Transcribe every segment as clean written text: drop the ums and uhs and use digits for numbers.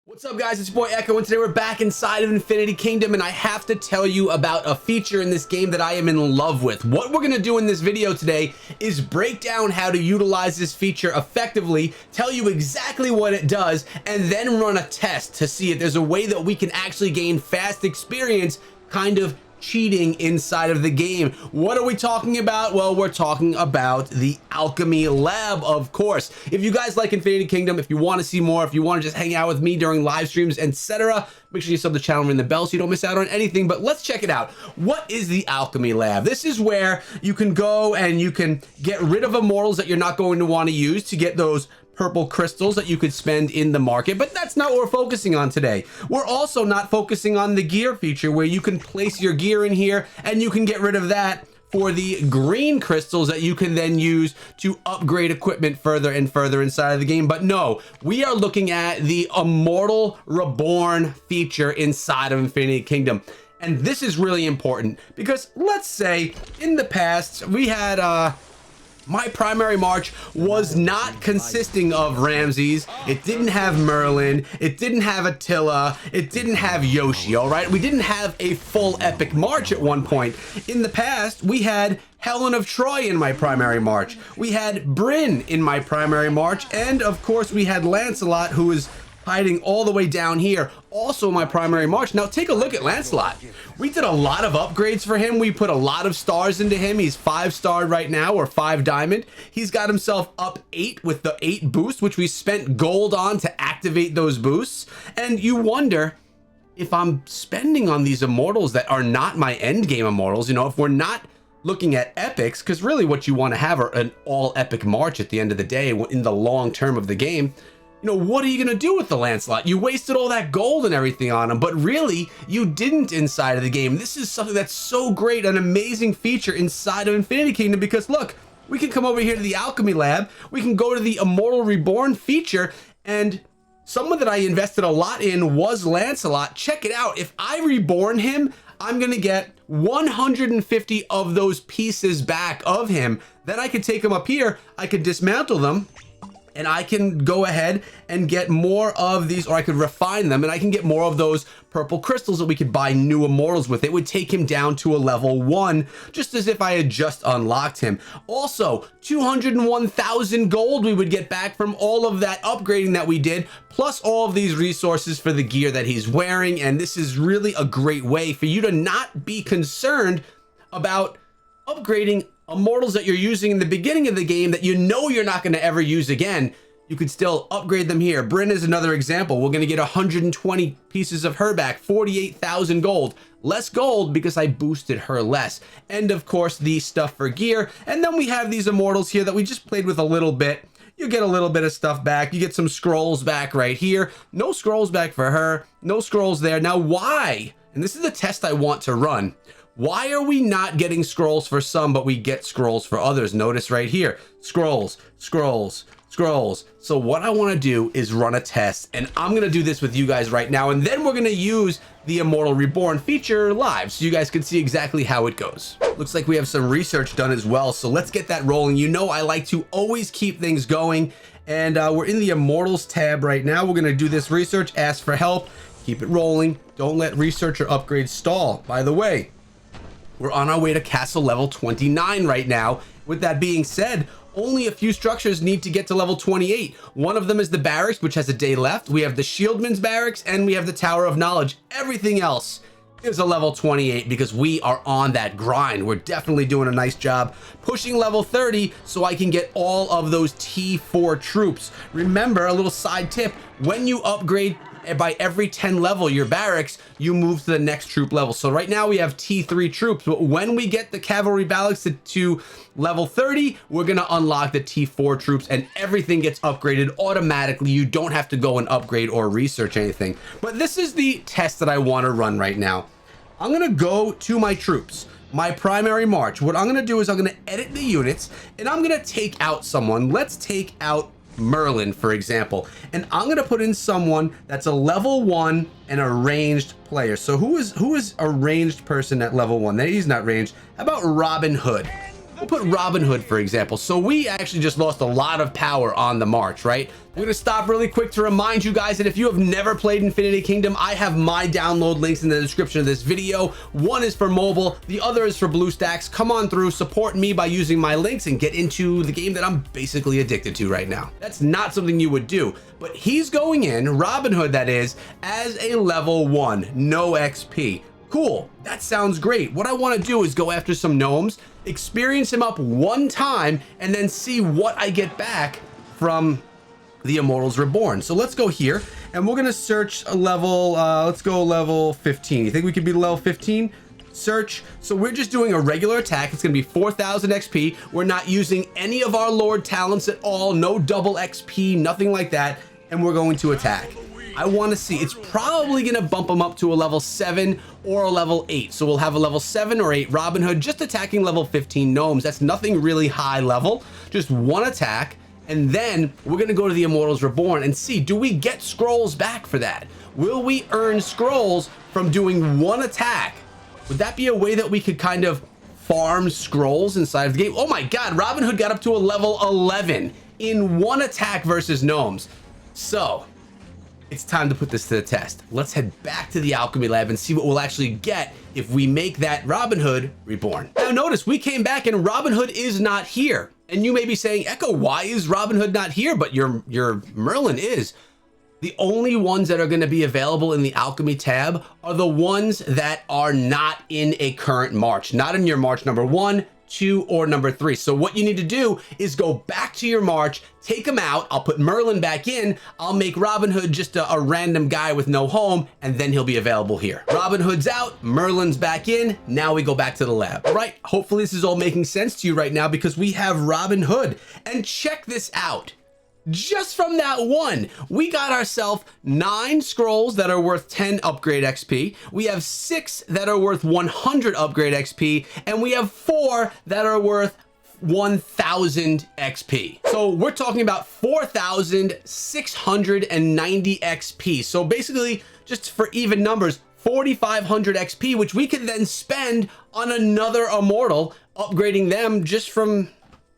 What's up, guys? It's your boy Echo, and today we're back inside of Infinity Kingdom, and I have to tell you about a feature in this game that I am in love with. What we're gonna do in this video today is break down how to utilize this feature effectively, tell you exactly what it does, and then run a test to see if there's a way that we can actually gain fast experience, kind of cheating inside of the game. What are we talking about? Well, we're talking about the Alchemy Lab, of course. If you guys like Infinity Kingdom, if you want to see more, if you want to just hang out with me during live streams, etc., make sure you sub the channel and ring the bell so you don't miss out on anything. But let's check it out. What is the Alchemy Lab? This is where you can go and you can get rid of immortals that you're not going to want to use to get those purple crystals that you could spend in the market. But that's not what we're focusing on today. We're also not focusing on the gear feature, where you can place your gear in here and you can get rid of that for the green crystals that you can then use to upgrade equipment further and further inside of the game. But no, we are looking at the Immortal Reborn feature inside of Infinity Kingdom. And this is really important because let's say in the past we had my primary march was not consisting of Ramses. It didn't have Merlin. It didn't have Attila. It didn't have Yoshi, all right? We didn't have a full epic march at one point. In the past, we had Helen of Troy in my primary march. We had Bryn in my primary march. And of course, we had Lancelot, who is hiding all the way down here, also my primary march. Now take a look at Lancelot. We did a lot of upgrades for him. We put a lot of stars into him. He's 5-starred right now, or 5 diamond. He's got himself up 8 with the 8 boost, which we spent gold on to activate those boosts. And you wonder, if I'm spending on these immortals that are not my end game immortals, you know, if we're not looking at epics, because really what you want to have are an all epic march at the end of the day in the long term of the game. You know, what are you gonna do with the Lancelot? You wasted all that gold and everything on him, but really you didn't inside of the game. This is something that's so great, an amazing feature inside of Infinity Kingdom, because look, we can come over here to the Alchemy Lab, we can go to the Immortal Reborn feature, and someone that I invested a lot in was Lancelot. Check it out. If I reborn him, I'm gonna get 150 of those pieces back of him. Then I could take them up here, I could dismantle them, and I can go ahead and get more of these, or I could refine them, and I can get more of those purple crystals that we could buy new immortals with. It would take him down to a level 1, just as if I had just unlocked him. Also, 201,000 gold we would get back from all of that upgrading that we did, plus all of these resources for the gear that he's wearing. And this is really a great way for you to not be concerned about upgrading immortals that you're using in the beginning of the game that you know you're not going to ever use again. You could still upgrade them here. Bryn is another example. We're going to get 120 pieces of her back, 48,000 gold. Less gold because I boosted her less. And of course, the stuff for gear. And then we have these immortals here that we just played with a little bit. You get a little bit of stuff back. You get some scrolls back right here. No scrolls back for her. No scrolls there. Now, why? And this is the test I want to run. Why are we not getting scrolls for some, but we get scrolls for others? Notice right here, scrolls, scrolls, scrolls. So what I want to do is run a test, and I'm going to do this with you guys right now, and then we're going to use the Immortal Reborn feature live so you guys can see exactly how it goes. Looks like we have some research done as well, so let's get that rolling. You know I like to always keep things going, and we're in the Immortals tab right now. We're going to do this research, ask for help, keep it rolling. Don't let research or upgrades stall. By the way, we're on our way to castle level 29 right now. With that being said, only a few structures need to get to level 28. One of them is the barracks, which has a day left. We have the Shieldman's barracks, and we have the Tower of Knowledge. Everything else is a level 28 because we are on that grind. We're definitely doing a nice job pushing level 30 so I can get all of those T4 troops. Remember, a little side tip, when you upgrade by every 10 level your barracks, you move to the next troop level. So right now we have T3 troops, but when we get the cavalry barracks to level 30, we're gonna unlock the T4 troops and everything gets upgraded automatically. You don't have to go and upgrade or research anything. But this is the test that I want to run right now. I'm gonna go to my troops, my primary march. What I'm gonna do is I'm gonna edit the units and I'm gonna take out someone. Let's take out Merlin, for example, and I'm gonna put in someone that's a level 1 and a ranged player. So who is a ranged person at level 1? He's not ranged. How about Robin Hood? We'll put Robin Hood, for example. So we actually just lost a lot of power on the march, right? We're gonna stop really quick to remind you guys that if you have never played Infinity Kingdom, I have my download links in the description of this video. One is for mobile, the other is for BlueStacks. Come on through, support me by using my links and get into the game that I'm basically addicted to right now. That's not something you would do, but he's going in, Robin Hood that is, as a level 1, no XP. Cool, that sounds great. What I want to do is go after some gnomes, experience him up one time, and then see what I get back from the Immortals Reborn. So let's go here and we're gonna search a level, let's go level 15. You think we could be level 15? Search. So we're just doing a regular attack. It's gonna be 4,000 XP. We're not using any of our Lord talents at all, no double XP, nothing like that. And we're going to attack. I want to see, it's probably going to bump them up to a level 7 or a level 8. So we'll have a level 7 or 8 Robin Hood just attacking level 15 gnomes. That's nothing really high level, just one attack. And then we're going to go to the Immortals Reborn and see, do we get scrolls back for that? Will we earn scrolls from doing one attack? Would that be a way that we could kind of farm scrolls inside of the game? Oh my God, Robin Hood got up to a level 11 in one attack versus gnomes. So it's time to put this to the test. Let's head back to the Alchemy Lab and see what we'll actually get if we make that Robin Hood Reborn. Now notice we came back and Robin Hood is not here. And you may be saying, Echo, why is Robin Hood not here? But your Merlin is. The only ones that are going to be available in the Alchemy tab are the ones that are not in a current march, not in your march number 1, 2, or number 3. So what you need to do is go back to your march, take them out. I'll put Merlin back in. I'll make Robin Hood just a random guy with no home, and then he'll be available here. Robin Hood's out, Merlin's back in. Now we go back to the lab. All right, hopefully this is all making sense to you right now because we have Robin Hood. And check this out. Just from that one, we got ourselves 9 scrolls that are worth 10 upgrade XP. We have 6 that are worth 100 upgrade XP, and we have 4 that are worth 1,000 XP. So we're talking about 4,690 XP. So basically, just for even numbers, 4,500 XP, which we could then spend on another immortal, upgrading them just from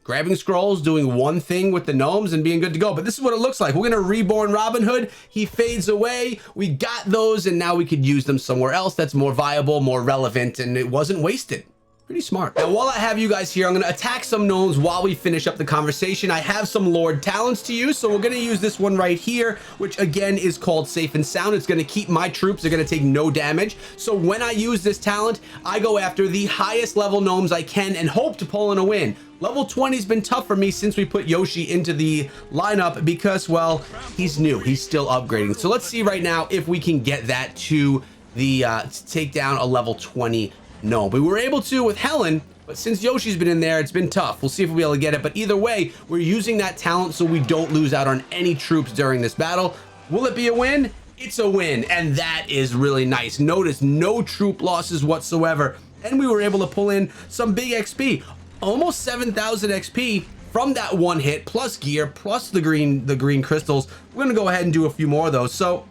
grabbing scrolls, doing one thing with the gnomes and being good to go. But this is what it looks like. We're gonna reborn Robin Hood. He fades away. We got those and now we could use them somewhere else that's more viable, more relevant, and it wasn't wasted. Pretty smart. Now, while I have you guys here, I'm gonna attack some gnomes while we finish up the conversation. I have some Lord talents to use, so we're gonna use this one right here, which again is called Safe and Sound. It's gonna keep my troops, they're gonna take no damage. So when I use this talent, I go after the highest level gnomes I can and hope to pull in a win. Level 20 has been tough for me since we put Yoshi into the lineup because, well, he's new, he's still upgrading. So let's see right now if we can get that to the, to take down a level 20 gnome. We were able to with Helen, but since Yoshi's been in there, it's been tough. We'll see if we'll be able to get it, but either way, we're using that talent so we don't lose out on any troops during this battle. Will it be a win? It's a win, and that is really nice. Notice no troop losses whatsoever, and we were able to pull in some big XP. Almost 7,000 XP from that one hit, plus gear, plus the green crystals. We're gonna go ahead and do a few more of those. So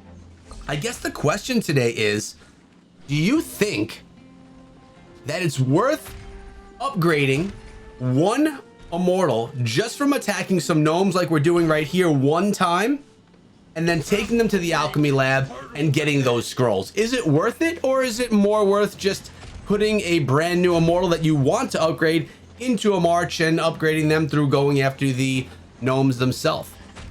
I guess the question today is, do you think that it's worth upgrading one immortal just from attacking some gnomes like we're doing right here one time and then taking them to the Alchemy Lab and getting those scrolls? Is it worth it, or is it more worth just putting a brand new immortal that you want to upgrade into a march and upgrading them through going after the gnomes themselves?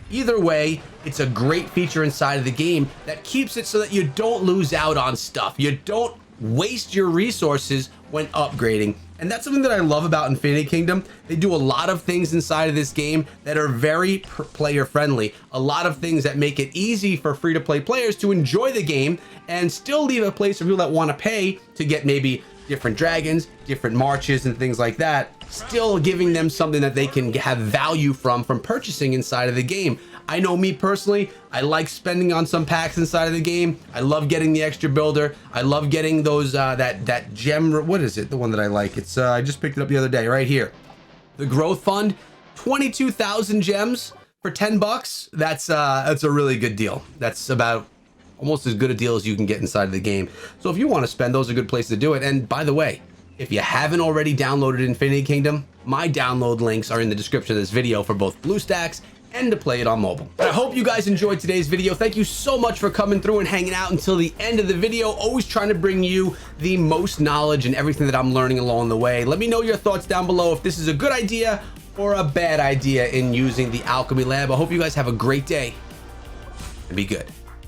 Either way, it's a great feature inside of the game that keeps it so that you don't lose out on stuff. You don't waste your resources when upgrading. And that's something that I love about Infinity Kingdom. They do a lot of things inside of this game that are very player friendly. A lot of things that make it easy for free to play players to enjoy the game and still leave a place for people that want to pay to get maybe different dragons, different marches and things like that, still giving them something that they can have value from purchasing inside of the game. I know me personally, I like spending on some packs inside of the game. I love getting the extra builder. I love getting those, that gem, what is it? The one that I like. It's, I just picked it up the other day right here. The Growth Fund, 22,000 gems for 10 bucks. That's a really good deal. That's about almost as good a deal as you can get inside of the game. So if you want to spend, those are good places to do it. And by the way, if you haven't already downloaded Infinity Kingdom, my download links are in the description of this video for both BlueStacks and to play it on mobile. I hope you guys enjoyed today's video. Thank you so much for coming through and hanging out until the end of the video. Always trying to bring you the most knowledge and everything that I'm learning along the way. Let me know your thoughts down below if this is a good idea or a bad idea in using the Alchemy Lab. I hope you guys have a great day and be good.